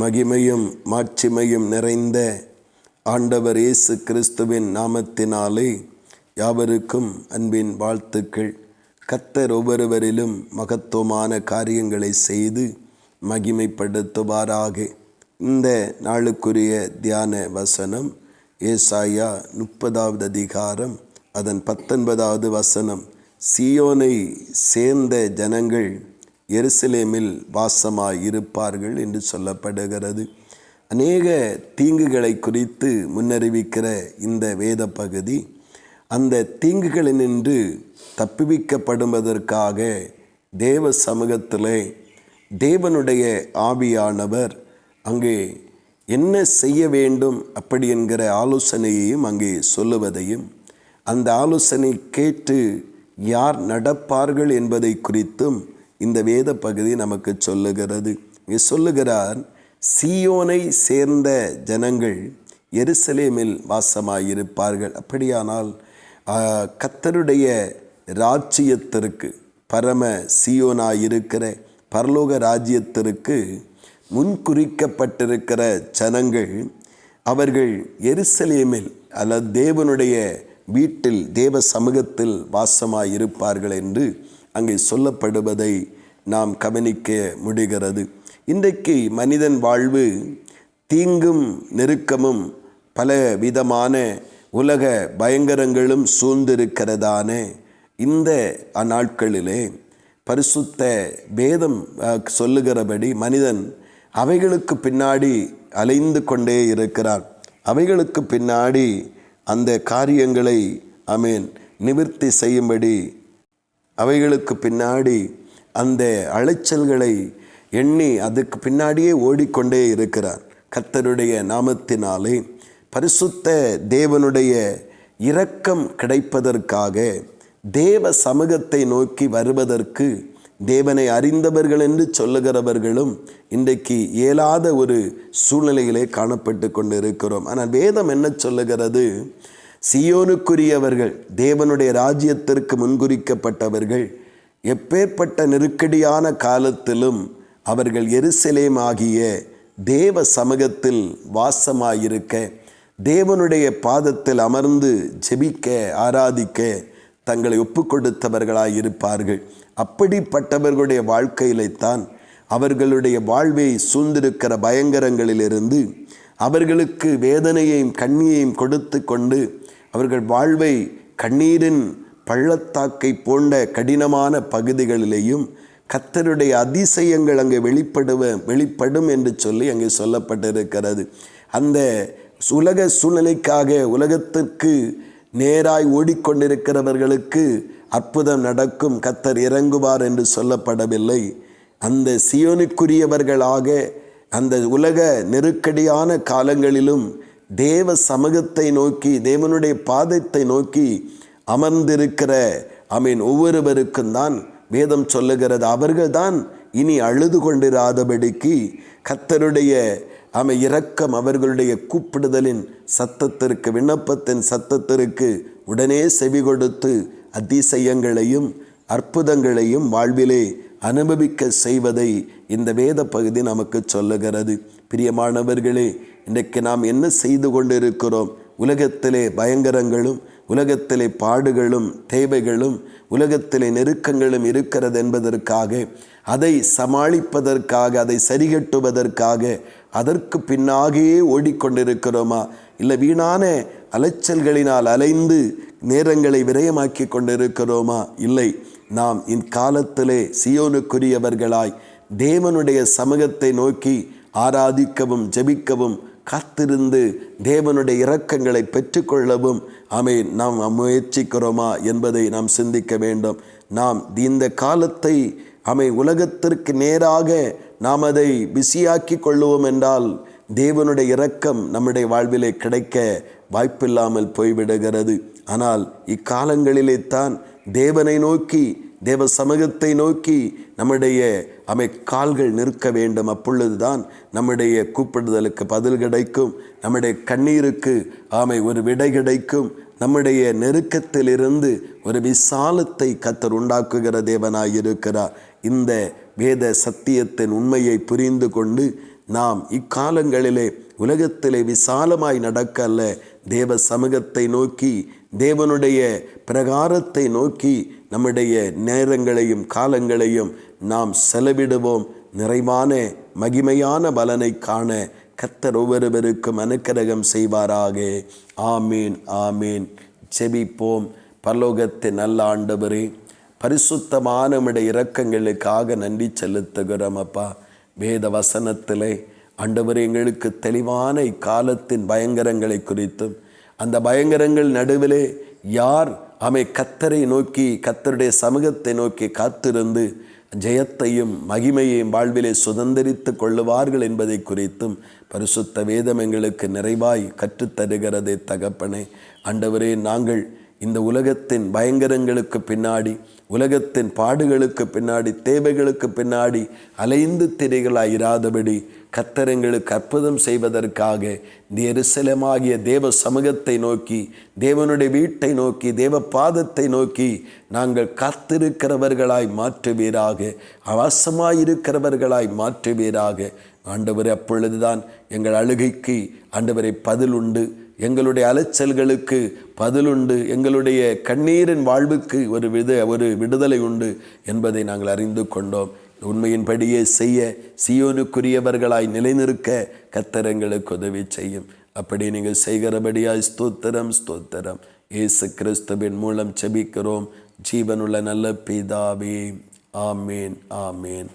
மகிமையும் மாட்சிமையும் நிறைந்த ஆண்டவர் இயேசு கிறிஸ்துவின் நாமத்தினாலே யாவருக்கும் அன்பின் வாழ்த்துக்கள். கர்த்தர் ஒவ்வொருவரிலும் மகத்துவமான காரியங்களை செய்து மகிமைப்படுத்துவாராக. இந்த நாளுக்குரிய தியான வசனம் ஏசாயா 30வது அதிகாரம் அதன் 19வது வசனம். சீயோனை சேர்ந்த ஜனங்கள் எருசலேமில் வாசமாயிருப்பார்கள் என்று சொல்லப்படுகிறது. அநேக தீங்குகளை குறித்து முன்னறிவிக்கிற இந்த வேத பகுதி அந்த தீங்குகளினின்று தப்புவிக்கப்படுவதற்காக தேவ சமூகத்திலே தேவனுடைய ஆவியானவர் அங்கே என்ன செய்ய வேண்டும் அப்படி என்கிற ஆலோசனையையும் அங்கே சொல்லுவதையும், அந்த ஆலோசனை கேட்டு யார் நடப்பார்கள் என்பதை குறித்தும் இந்த வேத பகுதி நமக்கு சொல்லுகிறது. இங்கே சொல்லுகிறார், சீயோனை சேர்ந்த ஜனங்கள் எருசலேமில் வாசமாயிருப்பார்கள். அப்படியானால் கர்த்தருடைய ராஜ்யத்திற்கு, பரம சீயோனாயிருக்கிற பரலோக ராஜ்யத்திற்கு முன்குறிக்கப்பட்டிருக்கிற ஜனங்கள் அவர்கள் எருசலேமில் அல்லது தேவனுடைய வீட்டில் தேவ சமூகத்தில் வாசமாயிருப்பார்கள் என்று அங்கே சொல்லப்படுவதை நாம் கவனிக்க முடிகிறது. இன்றைக்கு மனிதன் வாழ்வு தீங்கும் நெருக்கமும் பல விதமான உலக பயங்கரங்களும் சூழ்ந்திருக்கிறதான இந்த நாட்களிலே பரிசுத்த வேதம் சொல்லுகிறபடி மனிதன் அவைகளுக்கு பின்னாடி அலைந்து கொண்டே இருக்கிறான். அவைகளுக்கு பின்னாடி அந்த காரியங்களை நிவர்த்தி செய்யும்படி அவைகளுக்கு பின்னாடி அந்த அலைச்சல்களை எண்ணி அதுக்கு பின்னாடியே ஓடிக்கொண்டே இருக்கிறார். கர்த்தருடைய நாமத்தினாலே பரிசுத்த தேவனுடைய இரக்கம் கிடைப்பதற்காக தேவ சமூகத்தை நோக்கி வருவதற்கு தேவனை அறிந்தவர்கள் என்று சொல்லுகிறவர்களும் இன்றைக்கு இயலாத ஒரு சூழ்நிலையிலே காணப்பட்டு கொண்டு இருக்கிறோம். ஆனால் வேதம் என்ன சொல்லுகிறது? சீயோனுக்குரியவர்கள், தேவனுடைய ராஜ்யத்திற்கு முன்குறிக்கப்பட்டவர்கள், எப்பேற்பட்ட நெருக்கடியான காலத்திலும் அவர்கள் எருசலேம் ஆகிய தேவ சமூகத்தில் வாசமாயிருக்க, தேவனுடைய பாதத்தில் அமர்ந்து ஜெபிக்க, ஆராதிக்க தங்களை ஒப்பு கொடுத்தவர்களாயிருப்பார்கள். அப்படிப்பட்டவர்களுடைய வாழ்க்கையில்தான் அவர்களுடைய வாழ்வை சூழ்ந்திருக்கிற பயங்கரங்களிலிருந்து அவர்களுக்கு வேதனையையும் கண்ணீரையும் கொடுத்து கொண்டு அவர்கள் வாழ்வை கண்ணீரின் பள்ளத்தாக்கை போன்ற கடினமான பகுதிகளிலேயும் கர்த்தருடைய அதிசயங்கள் அங்கே வெளிப்படும் என்று சொல்லி அங்கே சொல்லப்பட்டிருக்கிறது. அந்த உலக சூழ்நிலைக்காக உலகத்திற்கு நேராய் ஓடிக்கொண்டிருக்கிறவர்களுக்கு அற்புதம் நடக்கும், கர்த்தர் இறங்குவார் என்று சொல்லப்படவில்லை. அந்த சீயோனுக்குரியவர்களாக அந்த உலக நெருக்கடியான காலங்களிலும் தேவ சமூகத்தை நோக்கி, தேவனுடைய பாதத்தை நோக்கி அமர்ந்திருக்கிற ஒவ்வொருவருக்கும் தான் வேதம் சொல்லுகிறது, அவர்கள்தான் இனி அழுது கொண்டிராதபடிக்கு கர்த்தருடைய இரக்கம் அவர்களுடைய கூப்பிடுதலின் சத்தத்திற்கு, விண்ணப்பத்தின் சத்தத்திற்கு உடனே செவி கொடுத்து அதிசயங்களையும் அற்புதங்களையும் வாழ்விலே அனுபவிக்க செய்வதை இந்த வேத பகுதி நமக்கு சொல்லுகிறது. பிரியமானவர்களே, இன்றைக்கு நாம் என்ன செய்து கொண்டிருக்கிறோம்? உலகத்திலே பயங்கரங்களும், உலகத்திலே பாடுகளும், தேவைகளும், உலகத்திலே நெருக்கங்களும் இருக்கிறது என்பதற்காக, அதை சமாளிப்பதற்காக, அதை சரிகட்டுவதற்காக அதற்கு பின்னாகவே ஓடிக்கொண்டிருக்கிறோமா? இல்லை வீணான அலைச்சல்களினால் அலைந்து நேரங்களை விரயமாக்கி கொண்டிருக்கிறோமா? இல்லை, நாம் இக்காலத்திலே சீயோனுக்குரியவர்களாய் தேவனுடைய சமூகத்தை நோக்கி ஆராதிக்கவும் ஜெபிக்கவும் காத்திருந்து தேவனுடைய இரக்கங்களை பெற்றுக்கொள்ளவும் நாம் முயற்சிக்கிறோமா என்பதை நாம் சிந்திக்க வேண்டும். நாம் இந்த காலத்தை உலகத்திற்கு நேராக நாம் அதை பிஸியாக்கி கொள்ளுவோம் என்றால் தேவனுடைய இரக்கம் நம்முடைய வாழ்விலே கிடைக்க வாய்ப்பில்லாமல் போய்விடுகிறது. ஆனால் இக்காலங்களிலே தான் தேவனை நோக்கி, தேவ சமூகத்தை நோக்கி நம்முடைய கால்கள் நிற்க வேண்டும். அப்பொழுதுதான் நம்முடைய கூப்பிடுதலுக்கு பதில் கிடைக்கும், நம்முடைய கண்ணீருக்கு ஒரு விடை கிடைக்கும், நம்முடைய நெருக்கத்திலிருந்து ஒரு விசாலத்தை கர்த்தர் உண்டாக்குகிற தேவனாயிருக்கிறார். இந்த வேத சத்தியத்தின் உண்மையை புரிந்து கொண்டு நாம் இக்காலங்களிலே உலகத்திலே விசாலமாய் நடக்க அல்ல, தேவ சமூகத்தை நோக்கி, தேவனுடைய பிரகாரத்தை நோக்கி நம்முடைய நேரங்களையும் காலங்களையும் நாம் செலவிடுவோம். நிறைவான மகிமையான பலனை காண கர்த்தர் ஒவ்வொருவருக்கும் அனுக்கிரகம் செய்வாராக. ஆமீன், ஆமீன். செபிப்போம். பரலோகத்தின் நல்ல ஆண்டவரே, பரிசுத்தமான உம்முடைய இரக்கங்களுக்காக நன்றி செலுத்துகிறோம் அப்பா. வேத வசனத்திலே ஆண்டவரே எங்களுக்கு தெளிவான இக்காலத்தின் பயங்கரங்களை குறித்தும், அந்த பயங்கரங்கள் நடுவிலே யார் கர்த்தரை நோக்கி, கர்த்தருடைய சமூகத்தை நோக்கி காத்திருந்து ஜெயத்தையும் மகிமையையும் வாழ்விலே சுதந்திரித்து கொள்ளுவார்கள் என்பதை குறித்தும் பரிசுத்த வேதம் எங்களுக்கு நிறைவாய் கற்றுத்தருகிறதே தகப்பனே. ஆண்டவரே, நாங்கள் இந்த உலகத்தின் பயங்கரங்களுக்கு பின்னாடி, உலகத்தின் பாடுகளுக்கு பின்னாடி, தேவைகளுக்கு பின்னாடி அலைந்து திரைகளாய் இராதபடி கர்த்தர் எங்களுக்கு அற்புதம் செய்வதற்காக இந்த எருசலேமாகிய தேவ சமூகத்தை நோக்கி, தேவனுடைய வீட்டை நோக்கி, தேவ பாதத்தை நோக்கி நாங்கள் காத்திருக்கிறவர்களாய் மாற்றுவீராக, அவசமாயிருக்கிறவர்களாய் மாற்றுவீராக. ஆண்டவரே, அப்பொழுதுதான் எங்கள் அழுகைக்கு ஆண்டவரை பதில் உண்டு, எங்களுடைய அலைச்சல்களுக்கு பதிலுண்டு, எங்களுடைய கண்ணீரின் வாழ்வுக்கு ஒரு விடுதலை உண்டு என்பதை நாங்கள் அறிந்து கொண்டோம். உண்மையின்படியே செய்ய சீயோனுக்குரியவர்களாய் நிலைநிற்க கர்த்தர் எங்களுக்கு உதவி செய்யும். அப்படி நீங்கள் செய்கிறபடியாய் ஸ்தோத்திரம், ஸ்தோத்திரம். இயேசு கிறிஸ்துவின் மூலம் செபிக்கிறோம் ஜீவனுள்ள நல்ல பிதாவே. ஆமேன், ஆமேன்.